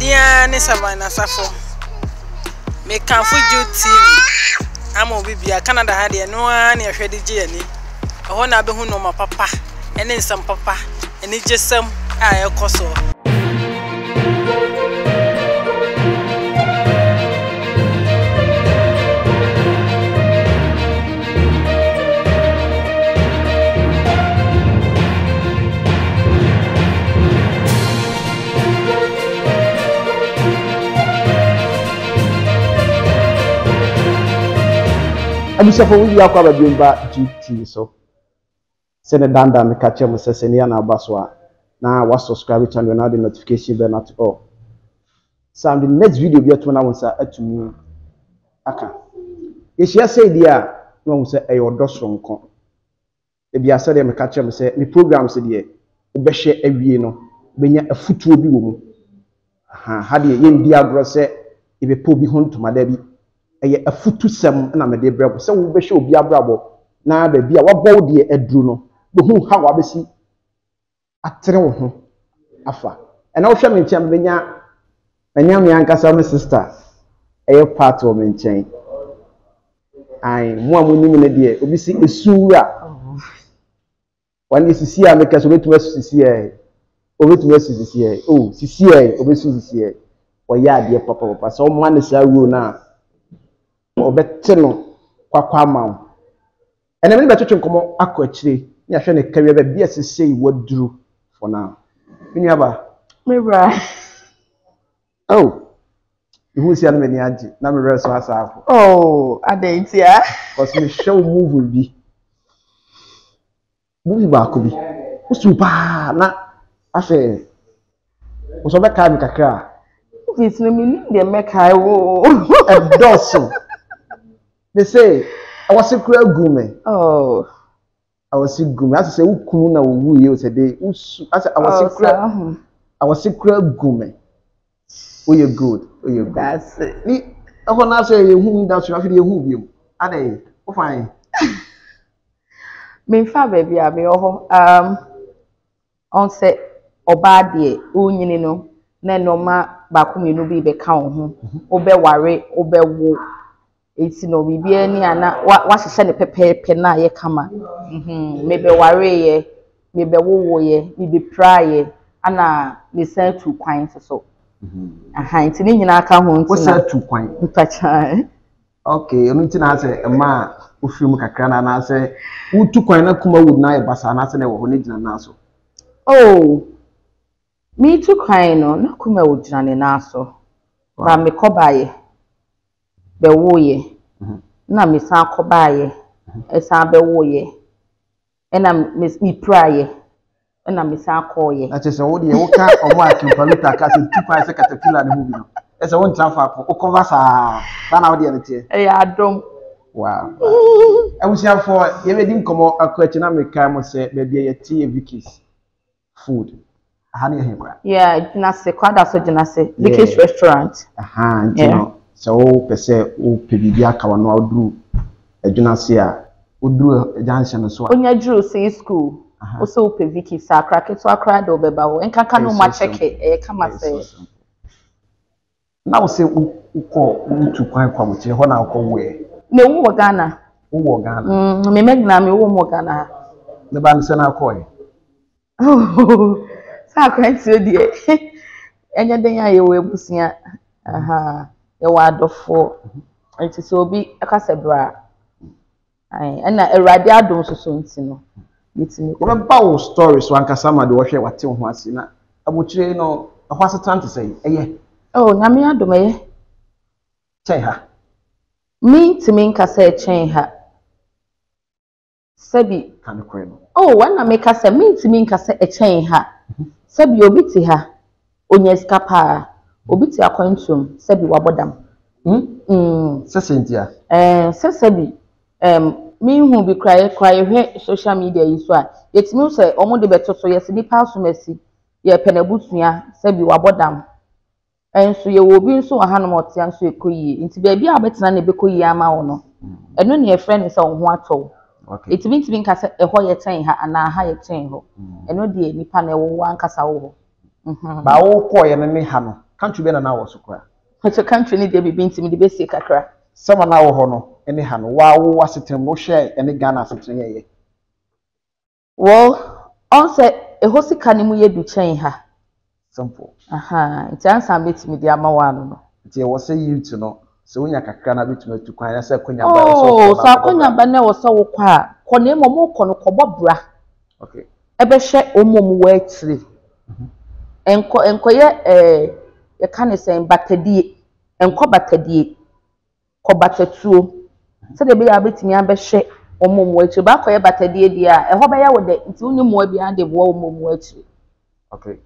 Dia ne Savannah Safo. Me kan fuju TV. Amo bibia Canada ha de no an ya hwede je ani. Ho na be hu no ma papa. Ene nsam papa. Ene jesam a ekoso. Abusafo wi akwa ba biomba GT so sene danda me ka chem sese ne na abaswa na wa subscribe channel na the notification bell not all sam the next video bi ato na wonsa atumi aka ye share say dia na wonsa e odosronko e bia say me ka chem say me programs de wo be hye awie no benya afutuo bi wo mu ha de ye ndi agro say e be po bi hontoma da bi eye afutu sem na me de brabo se wo be hye obi abrabo na ba bia wabɔ de aduru no be hu ha wa besi atere wo ho afa na wo hwɛ me nkyɛn benya anya me ankasa me sister eye part of me nkyɛn ai mo amunim ne de obi si esura wani sisi a me ka so betu sisi obetu sisi oh sisi obesu sisi o ya de papa so mo na sa ru na obete no kwakwa ma ene me beto nkomo akọ akire ya hwe ne kawe ba bia sesei waduru for now mini aba me bra oh you see an many age na me reso asafo oh adentia cause me show movie ba ko bi usupa na afa uso be ka mi kakra movies no me ni de make I wo doso they say I was a cruel gume. Oh, I was a gume. I say, "Who na wu ye?" Say, "They." I said, "I was a cruel gume." Oh, you're good. Oh, you're good. That's it. Ni, I want to say, "Who that's your feel who you?" Ade, oh fine. Me fa baby abi oho. On say oba de unyini no na no ma ba ku minu bi be ka ho. Obe ware, obe wo. Eti no bibia ni ana wa hye ne pepepe na ye kama mebe ware ye mebe wowo ye mebe praye ana me san tu kwan so enti ni nyina aka ho nti na sa tu kwan mpacha okay enu nti na ase ma ofiri kakra na na ase utu kwan na kuma wud na ye basa na ase na wo ho ne gina na so oh me tu kwan no na kuma wud gina ne na so ba me kobaye be woye na me san kobaye esan be woye na me praye na me san koye na chese wo de wo ka omo akimpaluta ka se tupa se caterpillar ne hu bi no ese won trafa ko cover sa na wo de ne tie ya adom wow awusia for ye be di nkomo akwachi na me kai mo se be bia ye tie Vicky's food aha ne he kwa yeah jinase kwada so jinase Vicky's restaurant aha ntino so pese o pebidi aka wa no oduru adwunase a oduru junction so onya juru say school o so pe Vicky sakra keto akra do beba wo enkanka no ma check e kama say na wo say uko utu kwan kwa moche ho na uko we me wo Ghana wo Ghana me megna me wo mo Ghana me ba nse na akoy sakra nti de enya den ya ye wo ebusia aha ye wa adofo enti so obi akase bra ai na erade adom so nti no yetimi wo ba wo stories wan kasama de wo hwe wate ho ase na abochire no ho asetante sei eye oh nyame adom eye chai ha mi timi nkasa chen ha sabi kan ko no oh wana me kasa mi timi nkasa chen ha sabi obi ti ha onyeska pa obi ti akwantum sabi wabodam sesentia sesabi me hu bi cry hwe social media yi so a yetimi se omo de beto so yesi nipa asomasi ye penabusua sabi wabodam enso ye wo bi nso ahanom otia nso ekoyi nti bia bia abetena na bekoyi ama wo no eno ne ye friend nsa wo ho ato okay etimi nkasa eho ye ten ha ana ha ye ten ho eno de nipa na wo ankasa wo ba wo ko ye ne ha no country be na na wo so kwa Which country need they be been to me the basic kakra. Sama na wo ho no ene ha no wa wo asetem no hwe ene Ghana asetem ye Well, on say a hosi kanimu ye du chen ha. simple Aha, it's answer me to me the amawano no. Nti wo say you to no so wonya kakra na betuma tu kwan ya say konya ba Oh, so akonya ba na wo so wo kwa ko ne mo ko no ko bobra. Okay. Ebe hwe omom wo atire. Enko ye ye kan say batadie. Enko batadie. Ko batatuo. Se de be ya betimi abehwe omom wo atire. Ba ko ye batadie dia, eho be ya wo de nti unyi mo bia de bo omom wo atire. Okay.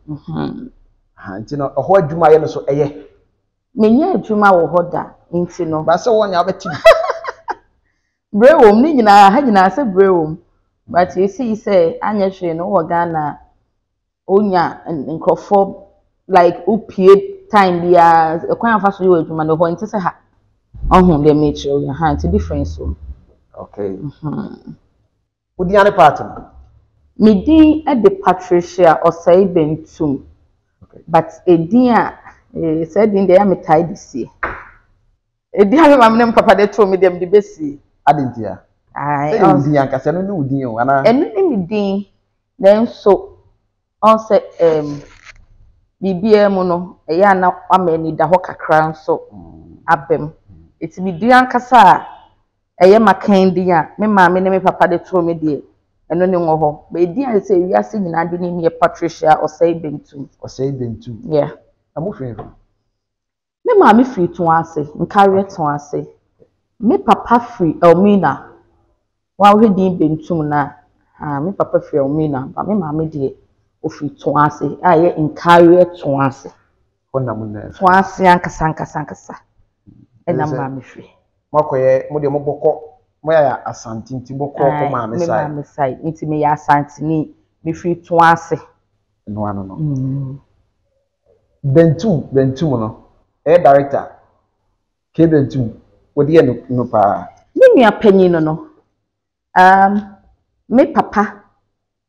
Ha nti no ho adwuma ye no so eye. Menye adwuma wo hoda nti no. Ba se wonya beti. Brewom ni nyina ha nyina se brewom. But you see say anya hwe no wo Ghana onya nkrofo like upie time bia ekwan afa so yo adwuma no ho nti se ha. Ohun dem make sure you ha nti difference so. Okay. Udi ane part no. Me din e de Patricia Osei Bentum. Okay. But edin a said in there me tie this year. Edin a me mam papa de to me dem de besi. Adentia. Ai. Say udi ankasa no ni udi o ana. Enu ni me din then so on say bibia mu no eya na amani da ho kakra nso abem. Iti me din ankasa eye makan din a me maame ne me papa de to me de eno ni ngo ho. Be din a say wiase nyina de ni me Patricia Osei Bentum. Osei Bentum. Yeah. Amu free. Me maame free to ase, nkare to ase. Me papa free Elmina. Wa we din Bentum na. Me papa free Elmina, but me maame de o free to ase. Aye nkare to ase. Honna mun na. To ase ankasa. E na maame free. Makoye mo de mo bokọ mo ya asante nti bokọ ko maame sai. Me maame sai, nti me ya asante ni me free to ase. No ano no. Bentum no. Director. Ke Bentum. Wodi ye no pa. Me nua panyin no. Me papa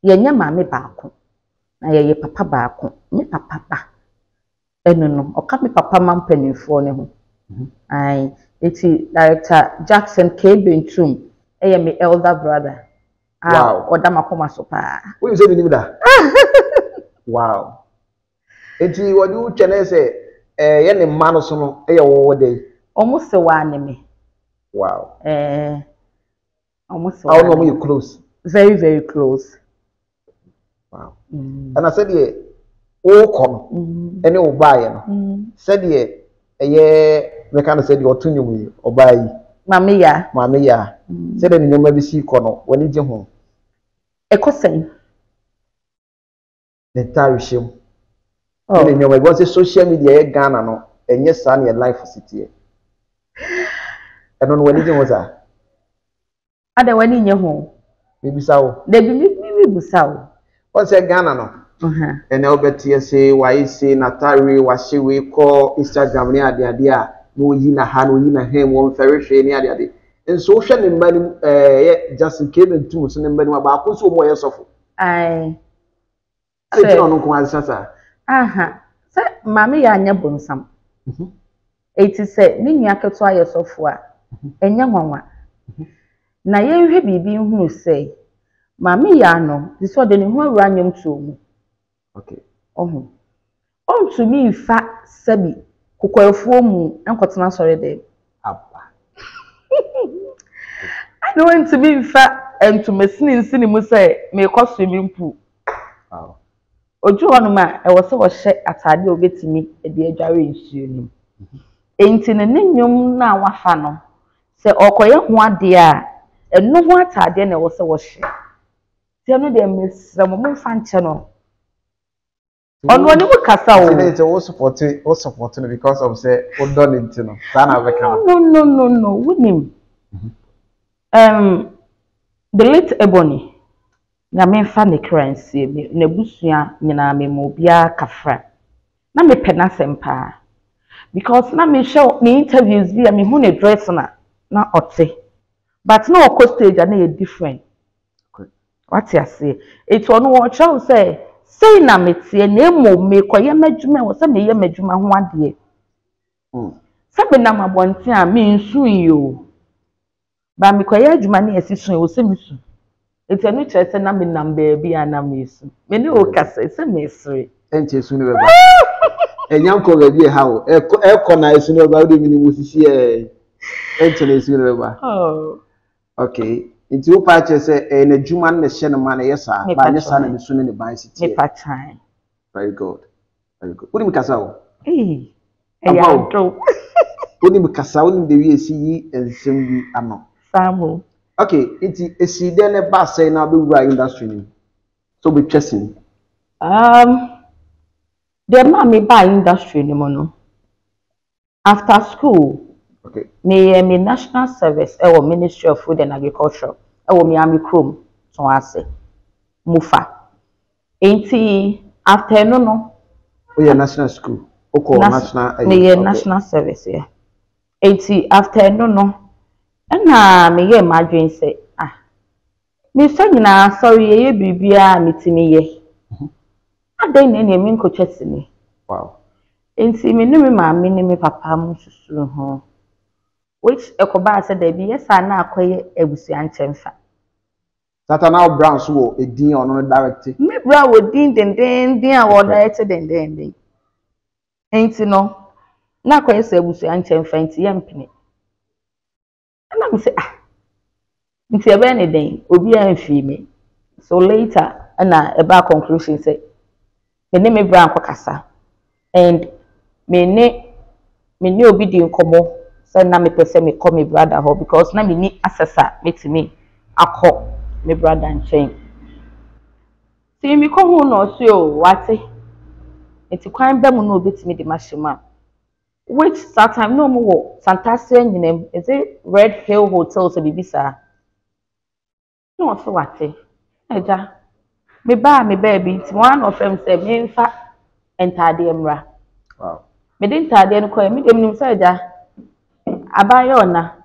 ye nya maame baako. Na ye papa baako. Me papa ba. Eno no, oka me papa mampanifo ne ho. Ai, eti Director Jackson K Bentum, eye me elder brother. Wow. Oda makoma so pa. Wo say binim da. Wow. Eti wodi u chene say ye ne mma no so no eye wo dey. Omo se wa ne me. Wow. Omo se How no you close? Very, very close. Wow. And I said ye o kom ene o bae no. Said ye me kan said ye otunyu yi obayi. Mame ya. Said ni nyoma bi si ko no woni je ho. Ekosen. The entire shame. Oh. Ni nyoma bi say social media ye Ghana no enye sa na life city. Eno no woni je ho za. Ada wani nye ho. Bibisa wo. De bi bisa wo. O say Ghana no. Ene obeti say why say Natari wa shewe ko Instagram ni ade a no yi na ha no yi na hem won fere hwe ni ade. Enso hwe ne mbani ye Justin K Bentum so ne mbani ba ko so mo ye sofo. Ai. Ade no ko azasa. Se mama ya anya bonsam. Eti se ni nua keto aye sofo a enya nwanwa. Na ye hwe bibi hunu se mama ya no di so de ne ho awura nyom tuo mu. Okay. To me fa sabi kokwafuo mu enkotena sori de. Abba. I don't want to be fa entumesini nsini mu say me kwa swimming pool. Wow. Oju honu ma e wo se wo hye atade obetimi e de adware nsuo ni. Enti ne nnwom na wafa no se okoye ho ade a eno ho atade na wo se wo hye. Ti no de mesra mo fa nche no. On wani mu kasa o. Say we support no because of say o don it no. Sana be kan. No. Wunim. The late Ebony. Na me fa ne currency na busua nyina me mo bia kafra. Na me pena sempa. Because na me show me interviews via me hu ne dress na ote. But na o stage na e different. Okay. What you say? It one watch out say Say na metie na emo me koye madwuma wo se me ye madwuma ho ade. Se be na mabonte a me nsu yo. Ba me koye adwuma na esisun wo se mesu. Eti anu kyerese na me number bia na me esu. Me ne o kasa se me esre. Enche esu ne beba. Enyam ko gabi ha o. Eko na esu ne beba o de mini musisi enche na esu ne beba. Oh. Okay. Nti wo pa kyerese na adwuma na hye ne ma na yesa. Ba nyesa na mesu ne ban siti. Me pa chan. Very good. Very good. Odi mkasa o. Ya do. Odi mkasa odi de wi esi yi ensem bi ano. Samu. Okay, nti esi de ne ba say na be wura industry ni. So be chasing. The mommy by industry ni mo no. After school, Okay. me national service ewo Ministry of Food and Agriculture ewo Miami Chrome so ase mufa. Enti after no. Oh yeah, national school. Oko national. Me national service yeah. Enti after no. Na me ye madwen say me so nyina sorry ye bibia metimi ye. Adan na me nkochese ni. Wow. Enti me ne me maame ne me papa mu susu ho. Which ekoba said there be yes na akoye abusuan chemfa. Satana Brown so edin ono director. Me bra wo din a wo director den. Enti no na akoye se abusuan chemfa enti ye mpene. Na me say nti ebe ne den obi anfi me. So later na eba conclusion say me ne me bra akokasa and me ne obi di nkomo say na me pese me call me brother ho because na me ni assessor metimi akọ me brother nchen. See me ko hu no so o wate enti kwan ba mu no obetimi di mashima which that time no mo wo Santasia nyinem is it Red Hill Hotel so bibisa no so wate eja me baby nti one of them say me nfa entade emra. Wow. Me din tade no ko me dem nim say eja abaye ona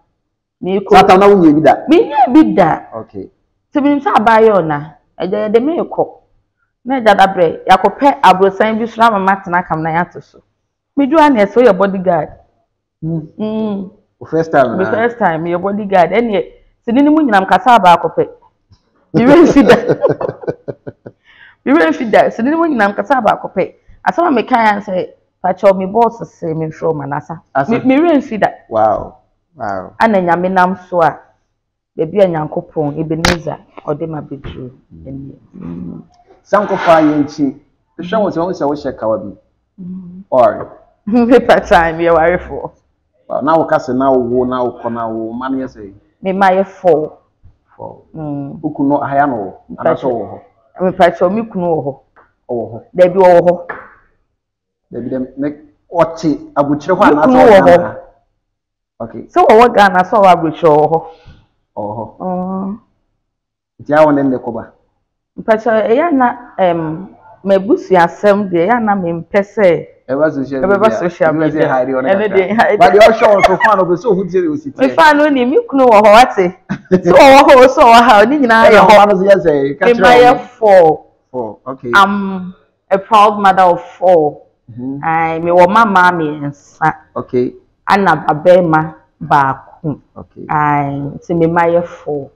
me ko Satana wunye bi da. me nya bi da. Okay. So me nim say abaye ona eja de me ko na eja da bre yakope abrosan bi sura mama tena kam na yato so me do an so your bodyguard. First time. The first time your bodyguard any sinini mu nyinam kasa ba akope. Me we fida sinini mu nyinam kasa ba akope. Asama me kan say pacho me boss say me show manasa. Me we fida. Wow. Ana nyame nam so a bebi anyankopon Ebenezer odema bedru eni. Sankofa yenchi. The show was always a wish kawabi. Or paper time you worry for. Well, now kase na wo na uko na wo man ye say. Me my 4. Uku no haya no anaso wo ho. Me pacho me kunu wo ho. Wo ho. There be wo ho. There be dem make ochi abuchire ho anaso wo ho. Okay. So wo Ghana so wa abuchire wo ho. Oh. Dia won ndẹ koba. Pacho ya na mebusu asem de ya na me mpese. Eba social media. But the show so fan of so who tell you sit. Me fan no ni mi kunu wo ho wate. So wo ho so wo ha ni nyina ya ho. No say say catch me 4. Okay. I'm a proud mother of 4. I me wo mama me nsa. Okay. Ana babema baaku. Okay. I say me my 4.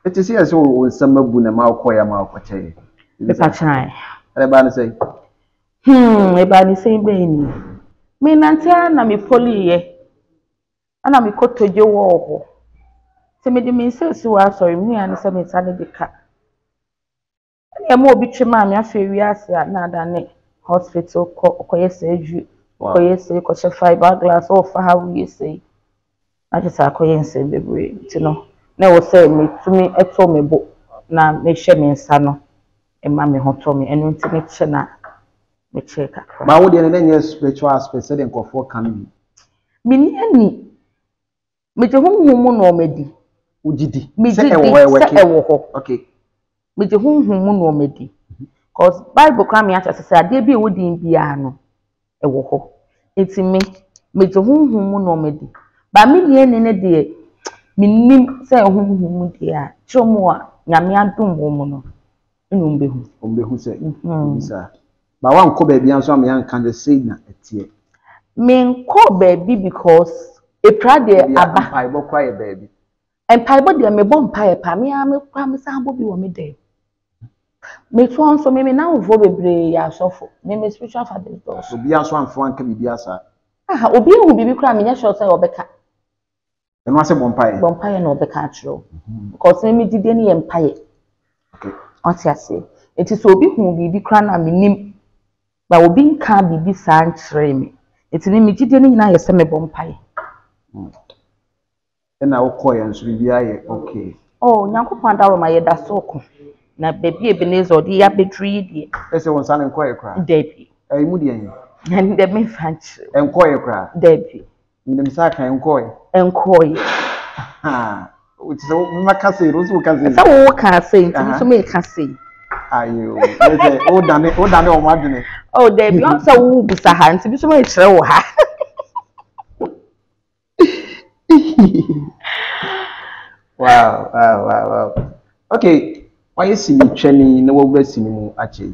It is here so on some bu na ma ko ya ma ko che. Me pa chan. Eba na say. Eba ni say be ni. Me nanta na me poliye. Ana me kotoje wo ho. Se me di me say si wa sorry me an say me tane de ka. Ani am obi twema me afa wi ase na da ne hospital ko yesaju. Ko yesi ko she fiberglass o fa ha wi yesi. Na je sa ko yense bebre ti no. Na wo say me tumi eto me bo na me hye me nsa no. E ma me hoto me enu nti me che na me che ka. Ma wo de ne nye spiritual aspect say den kofo kan bi. Me ni ani. Me je honhum no medi. Ujidi. Say e wo ho. Okay. Me je honhum no medi. Cause Bible kra me acha say ade bi e wodi bia no e wo ho. Enti me je honhum no medi. Ba me ni ne de me nim say honhum de a chomo a nyame adom wo mu no Ombehu say. Bisa. Ba wan ko ba bia nso am yan kan de say na etie. Men call baby because a prade aba. Pai bo kwa ye baby. And Pibo dear me bomb pie pa me am promise I will be on me day. Me too so me now vobe ya sofo. Me spiritual father does. So bia so amfo anka bibia sa. Ah, obi hu bibi kra me nya sure say obeka. Eno ase bompae. Bompae na obeka atro. Because me dide ne empae. Okay. Oti ase. Enti so obi hu bibi kra na me nim. Ba obi nka bibi sa nkyere me. Enti me dide ne nyina yese me bompae. Na wo ya nso bibia ye okay. Oh, Nyankopon da roma ye da so ko. Na baby Ebenezer odi ya bedri die. Ese won san enkoye kra. Debi. Mu die yin. And the me fanch. Enkoye kra. Debi. Ndem sa kan enkoye. Enkoye. Ha. Uti so me ka say rosu ka say. Sa wo ka say, nti so me ka say. Ayo. Ese o dane o ma dune. Oh, Debi, on sa wo busa ha, nti bi so me kire wo ha. Wow. Okay. Why you see me training na wo bra sini mu ache.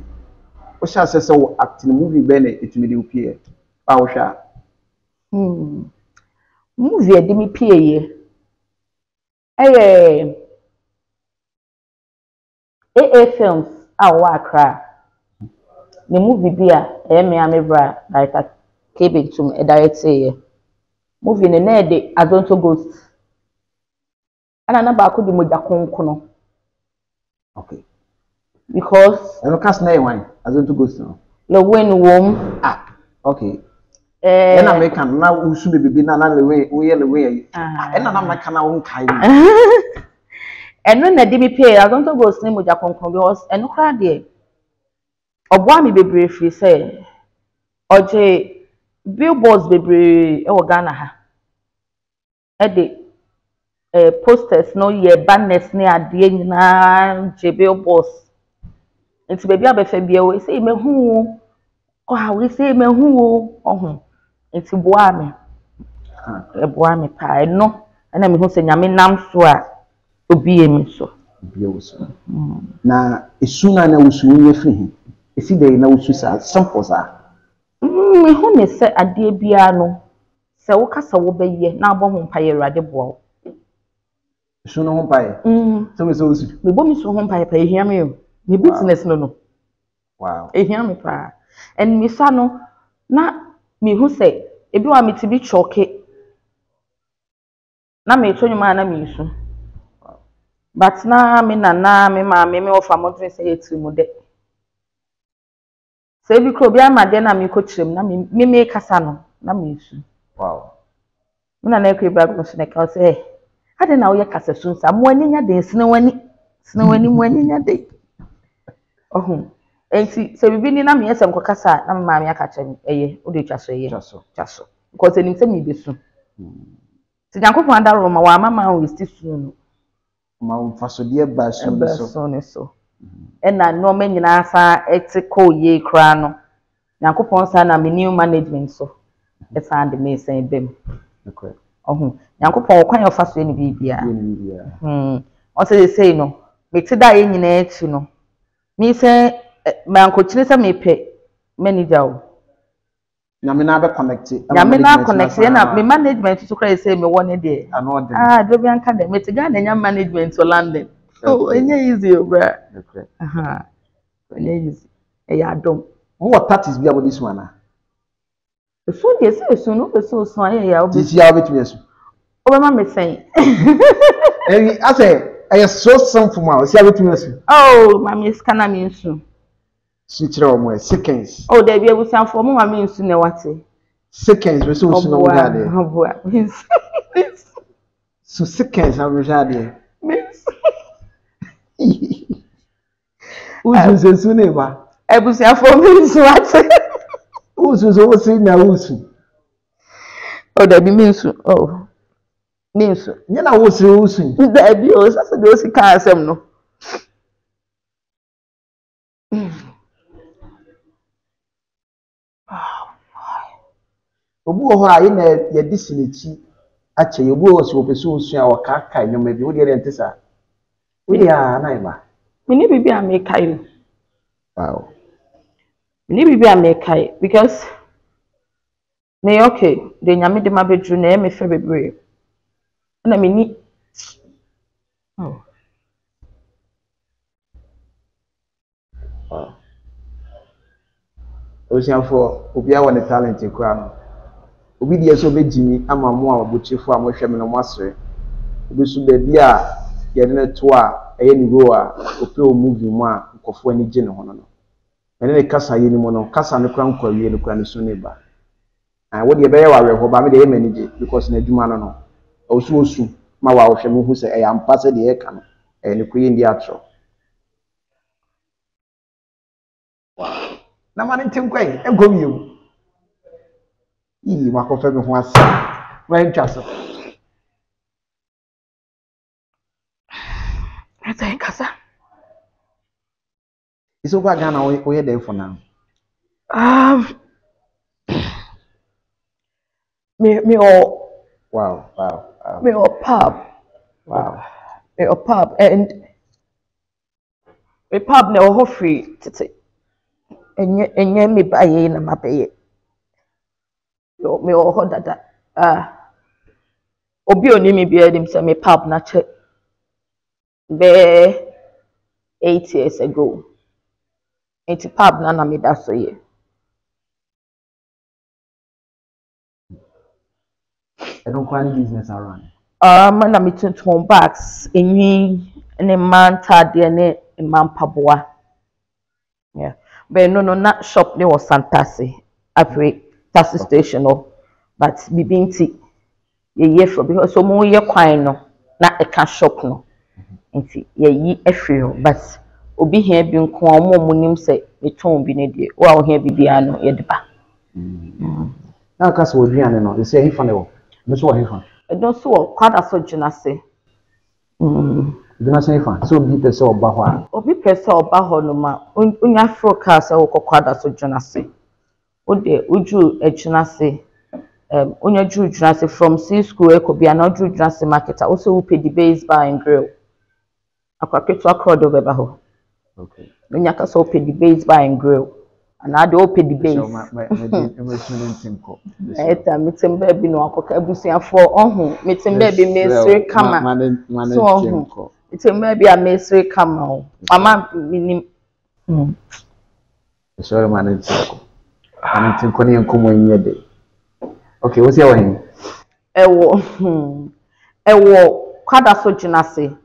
O sha se wo act in movie be na etumi de opie. Ba wo sha. Movie de mi pie ye. AA films a wo akra. The movie bi a me amebra like a Kebe tum e direct ye. Movie ne na de Adonto Ghost. Ana na ba ko di moja konkono. Okay. Because I don't cast na one Adonto Ghost no. Le win wom. Ah, okay. Na American na usu bebe na le we. Na American na won kai. Eno na di mi pay Adonto Ghost ne moja konkono because eno kra de. Obo ami bebre free say. Oje billboards bebre e wo Ghana ha. E de posters no ye banners ne ade nyina jebe boss nti baby abefa bia we say mehu o ha we say mehu o ohun nti boa me boa me pa no na mehu se nyame nam so a obi emi so bia wo so na esuna na wusu nye firi esi de na wusu sa simple sa mehu ne se ade bia no se wo kasa wo beye na abohu pa ye rade boa esuna ho pa ye so me so wusu me bo mi so ho pa ye pa ehia me o me business no wow ehia me pa and me sa no na me hu se ebi wa me ti bi choke na me to nyuma na me su but na me nana me ma me ofa mo dre say etiri mu de se bi kro bi amade na me ko kirem na me kasa no na me su wow na na ekwe bra ko se ne ka say ade na wo ye kasa su nsa mo ani nya de sina wani mo ani nya de ohun enti se bibi ni na me yesem ko kasa na me ma me aka kyem eye o de twaso eye twaso because enim se me be su ti Nyankopon da roma wa mama we still su no ma mfaso de ba su ne so na no ma nyina asa etiko ye kra no Nyankopon sa na me new management so and me say bem okay ohun Nyankopon kwan yo faso ni bibia o say no me ti da ye nyina echi no me say manko chine say me pe manager o nyame na be connect na me management so kra say me won de do bi anka de me ti ga na nya management to London so enye easy o bra okay enye easy e ya dom what parties be about this one so dey say so no so aye ya this year between us o ma me say I say I so simple ma see between us oh ma me scanner me nsu switcher o mo seconds oh dey be ebusan for mo ma me nsu ne wate seconds we so nsu no ga de oboa so seconds ha we ja de uzu nsu ne ba ebusan for me nsu wate uzu o si na uzu oh dey be me nsu oh Ninsu. Nyana wo se usu. Da bi o sase de o si kan asem no. Obu ho a ye na ye disinichi ache ye bu o se opesu usu a waka ka nyoma bi wo de ntesa. Wo ya na iba. Mini bibi America you. Wow. Mini bibi America because me okay, the nyame de ma bedru na me fe bebre. Na mini oh. Wow. Osiafo obi a won talent kura no. Obi de so begimi ama mo a obuchifo a mo hwe me no mo asere. Obi so be bia ye ne to a eye ni go a ope o movie mu a nkofo ani gye ne ho no. Ene ne kasa ye ni mo no, kasa ne kura nkwa wie ne kura ne so ne ba. And what the be ya we ho ba me de manage because na adwuma no no. Osu ma wa hwe me hu se e am pass de e ka no. E ne kuyi ndi atro. Wow. Na mane ntimkwai egom yewu. Yi makofa me ho ase. Wan twaso. Ata kasa. Iso kwa Ghana o ye there for now. Me or Wow. me or pub. Wow. Me or pub and me pub na ho free tete. Enye me baye na mabeye. Yo me or ho dada. Obi oni me bia dim say me pub na che be 8 years ago. Enti pub na me da so ye. I don't quite business around. Na me tuntum bags enwi ne man tade ne man paboa. Yeah. But no na shop ne was Santasi. Afre taxi station no. But bibinti ye for because so mo ye kwan no na e ka shop no. Nti ye yi afre ho but obi hia bi nko a mo nim se meton bi ne de wo a wo hia bibia no ye de ba. Na ka so oduane no, they say he fan e no so he fan. E don so kwada so jina se. Dina say fan. So bi pese oba ho a. Obi pese oba ho no ma onya froka se wo kwada so jina se. O de uju e jina se. Onya ju jina se from C school e ko bia na ju jina se market a also pay the base bar and grill. Akwaketo akrodo beba ho. Okay. Onya ka so pay the base bar and grill. And I do pay the base. So my meeting ko. Eta meeting baby no akoka abusiafo ohun meeting baby mesre kama. Man ko. Meeting baby a mesre kama o. Mama minim. Sorry man ko. Man ko ni nkomo nyede. Okay, what's your name? Ewo kwada so jinase.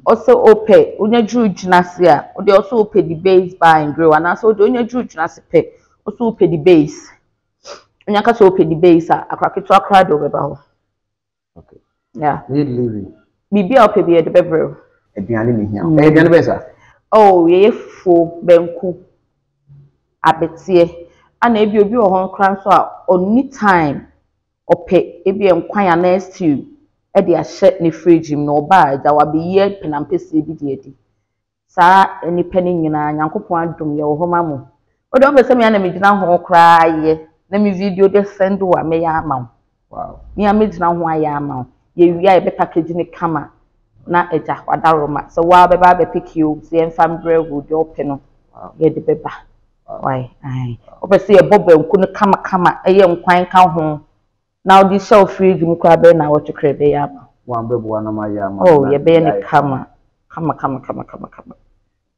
Also ope onya juru jinase a o de also ope the base bar and grill and also onya juru jinase pe also ope the base. Onya ka so ope the base a akraketo akra do beba ho. Okay. Yeah. Need leave. Bibi ope bi e de bebre. Eduane me hia. Eduane be sa? Oh, ye fo benku abetie. Ana ebi obi o hon kran so a oni time ope ebi enkwan ya na stew e de ahye ne fridge mu no ba aja wa be ye penampese bi de edi sa eni pani nyina nyankopon adom ye wo ho mamu o de o be se me na me gina ho kra ye na me video de send wa me ya ama. Wow. Me a me gina ho aya ama ye wi a be package ne kama na eja wadaroma so wa be ba be pick you se enfam brew de open no ye de beba. Why? Ai. Obese ye bobo enku ne kama eye nkwan ka ho. Now the shelf fridge mu kwa be na what crave ya ma. Wan be bo na ma ya ma. Oh, ye be ne kama.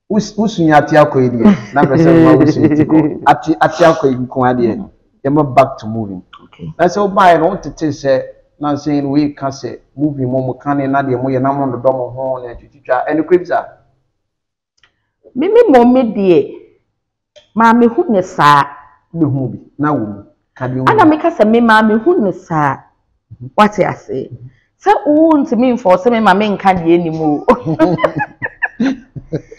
Usunya ati akoyi die. Na pese ma usunya tiko. Ati akoyi nko ade. Ye ma back to moving. Okay. Na so buy no tete say na say we can say moving mo kan na de mo ye na mo do mo ho na twitwa ene kwibza. Mimi mo me die. Ma me hu ne saa Me hu bi na wo. Ana me ka se me ma me hu ne saa. What I say? Say o ntimi mfo se me ma me nka de animu.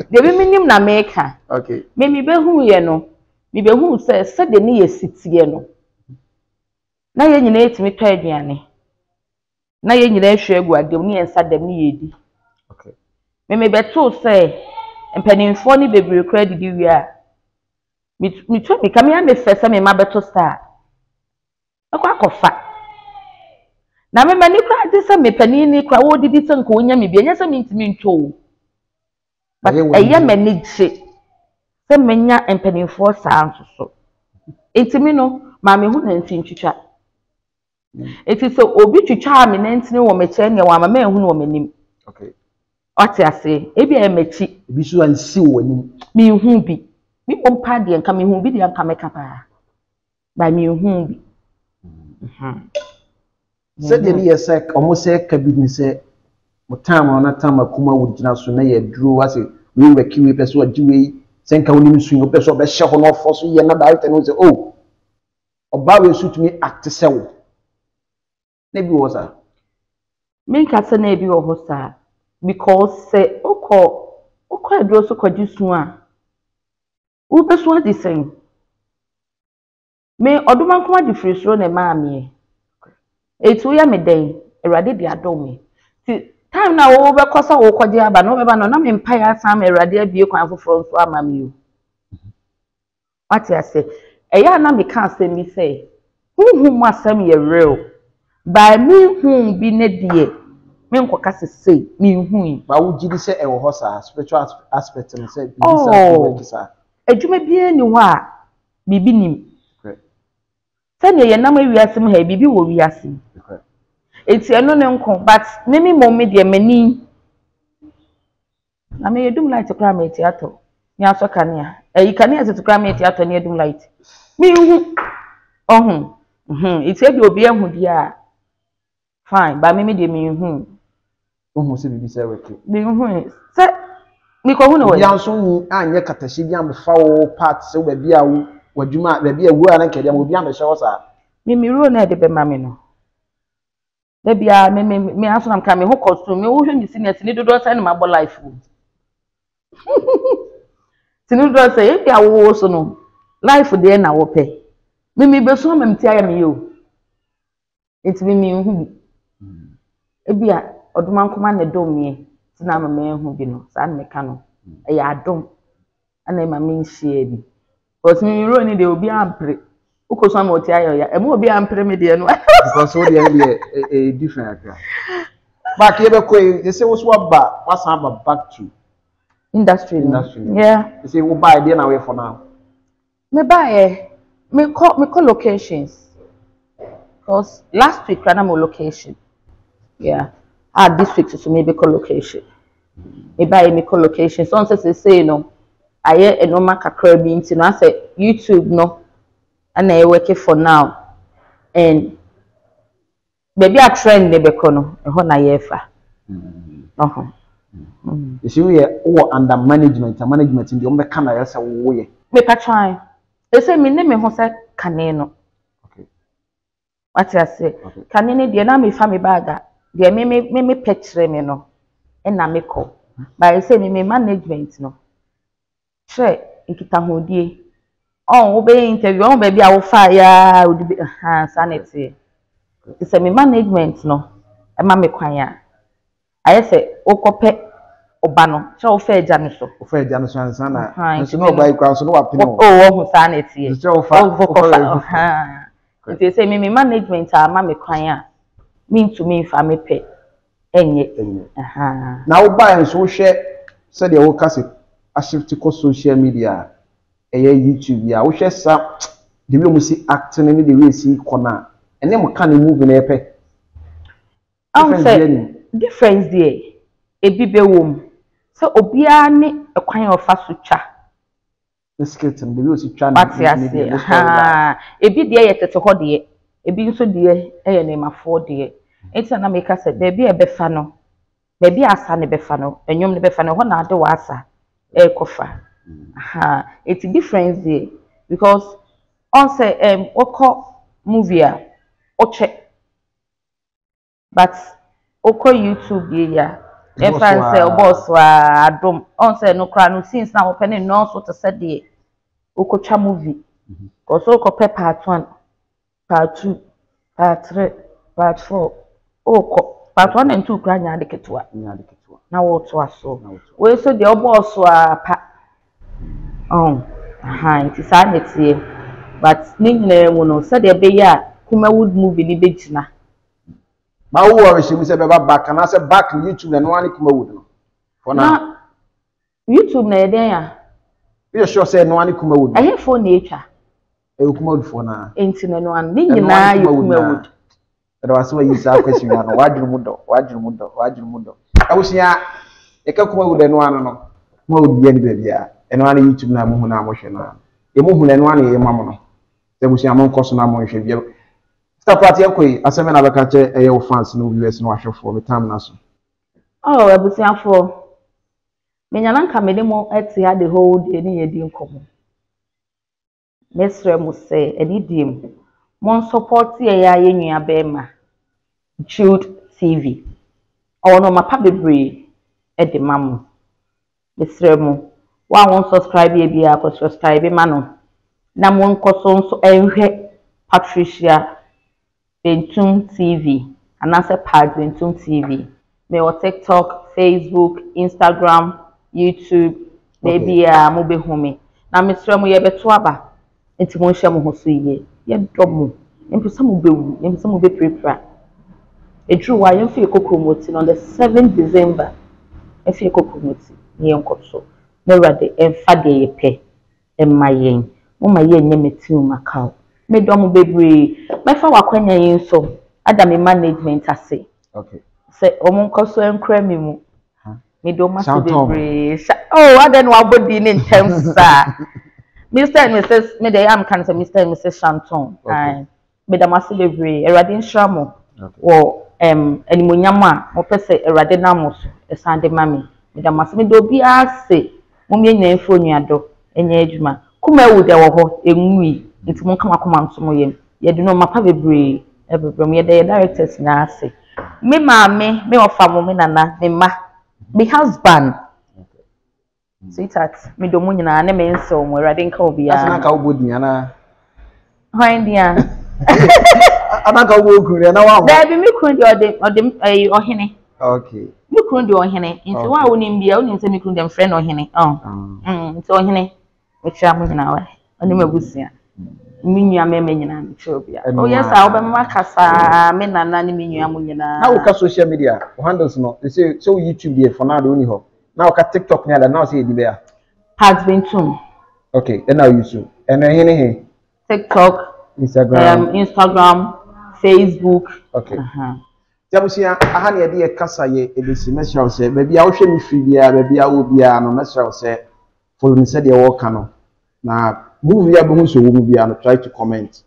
De me nim na me ka. Okay. Me be hu ye no. Me be hu se de ne ye sitie no. Na ye nyina etimi twa aduane. Na ye nyina hwe egu adem ne ensa dem ne yedi. Okay. Me beto se empanimfo ni bebre kra didi wi a. Me twa me kamia me fese me ma beto star. Akwa kofa. Na me mani kra de se me panini kra wo didi se nko nya me bi enya se me ntimi ntwo. but eye mani gye se menya empanimfo saa nso etimi no ma me hu na ntwitwa eti so obi twitwa me na ntini wo meche ne wa ma me hu no manim okay ati ase ebi e mechi ebi so ansi wo anim me hu bi mi pompa de nka me hu bi de nka meka pa ba me hu bi said the yes almost say kabid ni say mo time na time akuma wo gina so na ye duro wase we work we person ajiwe senka woni mi suyo person be hye ho no force ye na director no say oh oba we suit me act sewo na bi wo sa me nka se na bi wo ho sa because say okọ aduro so kwaji su a wo be so adi sen me oduma nkoma di frisro na ma me etu ya me den erade di adom me ti time na wo be kosa wo kwaji aba no be ba no na me mpa ya sam erade abie kwan foforo so ama me o ati ase eya na me kan say me say hu asem ye real by me hu bi ne die me nkoka sesei me hu ba wo gidi say e wo ho sa spiritual aspect no say bi sa wo sa adwuma bia ni ho a bibi nim sani ye nam awiase m ha bibi wo wiase eti eno ne nko but memi mom de mani na me yedum light kra me theater ni aso kanea eyi kanea se kra me theater ni yedum light me hu eti e bi obi ahu dia fine ba memi de me hu se bibi say work me hu se mi ko hu no we ya so hu anye katashi bia me fa wo part se ba bia wo wadwuma ba bia wu ana kede mo bia me hye wo sa mi ro na de be ma me no da bia me aso nam ka me ho costume me wo hwe ni senior ni dodo sa ni ma bo life wo tinu do say e bia wo so no life de na wo pe me be so mam ti aya me yo enti me hu e bia oduma nkoma na do me ti na me hu bi no sa na me ka no e ya adom ana ma me nhie bi because me ro ni de obi ampre ukoso am oti ayo ya e mo obi ampre me de no because all the a different akra back you be ko you say was what back to industry yeah you say we buy there na way for now me buy me call locations because last week ran am location yeah this week so maybe call location me buy me call location so say no aye enoma kakra bi nti no say YouTube no and I work for now and baby a trend de beko no e ho na yefa you see we under management in the ombe kana ya say wo ye me pa try they say me name ho say kane no okay what I say kane ne de na me fa me baga de me picture me no e na me call but say me management no tre nkita hodie we be interview on baby a wo fa ya odi sanity say me management no e ma me kwan ya aye say okope oba no che wo fa eja no so ansa na nso no oba ikran so no wa pino wo sanity che wo fa it say me management a ma me kwan ya me to me fa me pe enye na wo ba enso hwe say de wo kase a shift to social media YouTube ya wo hwe sa de we mu si acting ni de we si kona ene mo kan move na epe difference there ebi be wom so obia ne ekwan ofa so twa the skit de we si twa na ebi de ye tete ho de ebi nso de ye ne mafo de enti na make say baby e be fa no baby asa ne be fa no enwom ne be fa no ho na ade wa asa e kofa it's a difference there because on say oko movie check but oko YouTube ya e fan say boss wa adom on say no kra no since na open no so to say the oko twa movie because oko part 1 part 2 part 3 part 4 oko part 1 and 2 kra nya de ketwa na wo to aso we so the boss wa pa it is sanity but ningle no said the be ya Kumawood movie ni begina ma wo worry she say be back and I say back YouTube na no ani Kumawood no for now YouTube na yɛden a we sure say no one kuma wood ɛyɛ phone na etwa kuma wood for na enti na no an ne nyinaa yɛ kuma wood there was why you say question na wadwuru mu do awusia e ka kuma wood no ano no kuma wood bia ni bia eno an YouTube na mu hu na mo hwe na e mu hu na no an ye mamu no se busia mo nkoso na mo hwe bia Star Party ekoi aseme na beka che eye wo fans no US no ahwefo me time na so oh abusiafo menyana nka mede mo eti ha the whole day ni yedi nkomo mesre mo se eni dim mon support ye ya yenua bema Jude TV no mapa bebre e de mamu mesre mo wa won subscribe ye bia ko subscribe ma no na mon koso nso enhwe Patricia Bentum TV anase Pad Bentum TV me o TikTok, Facebook, Instagram, YouTube, maybe mo be home. Na mesra mo ye beto aba. Enti mo hye mo ho so ye. Ye dom. Empisa mo be wu, empisa mo be prepare. Edru wa ye fi ekokromoti on the 7th December. E fi ekokromoti ye nkoso. Na urade emfa de ye pe. Emma yen. Mo ma ye nye metiu makao. Me dom bebre. Me fa wakwanya yen so. Ada me management ase. Okay. Se omo nkoso enkra me mu. Me do ma se bebre. Oh, I don't know about the in terms sir. Mr. and Mrs. Me dey am kan say Mr. and Mrs. Shanton. And me da ma se bebre. Erade nhramo. Wo animonyam a mo pese erade na mo so. Esande mami. Me da ma se me do bi ase. Mo me nya enfo nuado. Enya adwuma. Kuma ewu de wo ho enwi. Nti mo kama koma nso mo yem. Ye do no mapa bebre. Bebre mo ye dey directors na ase. Me maame, me ofa mo me nana, me ma. My husband. Sweetheart, me do mo nyina na me nso mo erade nka obi ya. Asana ka obodi ana. Hwan dia? Ana ka obokuri na wa. Da bi me kun di ode ohene. Okay. Me kun di ohene. Nti wa wonim bia, wonim se me kun dem friend ohene. Nti ohene. Me twa mo nyina wa. Oni mabusia. Me nua me nyina me twa obi ya. Oh yes, I oba me makasa me nana ni me nua mo nyina. Na wo ka social media, handles no. They say so YouTube there for now only ho. Now ka TikTok ni ada now say di bear. Has been too. Okay, then now YouTube. And then here TikTok, Instagram, Facebook. Okay. Jabusia aha na ye kasa ye ebesi mesra say baby a wo hwe mi fi bia baby a wo bia no mesra say follow me say de wo ka no. Na move ya be so wo bia no try to comment.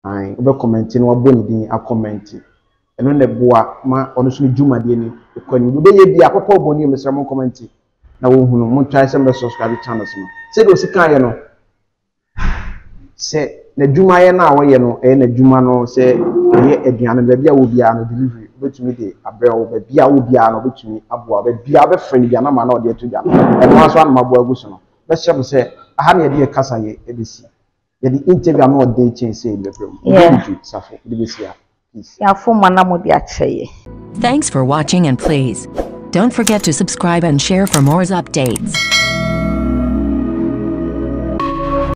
Ai obe comment no aboni din a comment. Eno ne boa ma ono so djuma de ni kwani wo be ye bia akoko oboni mesra mo comment. Na wo hunu mo try say me subscribe channel no. Say do sika ye no. Say na djuma ye na wo ye no na djuma no say ye aduane ba bia wo bia no delivery betumi de abrel ba bia wo bia no betumi aboa ba bia be friend bia na ma na ode atoja eno aso an maboa gu so no be shem say aha na ye kasa ye edisi ye di interview na ode chin say le problem safo de be sia ya fo mana mo de acheye. Thanks for watching and please don't forget to subscribe and share for more updates.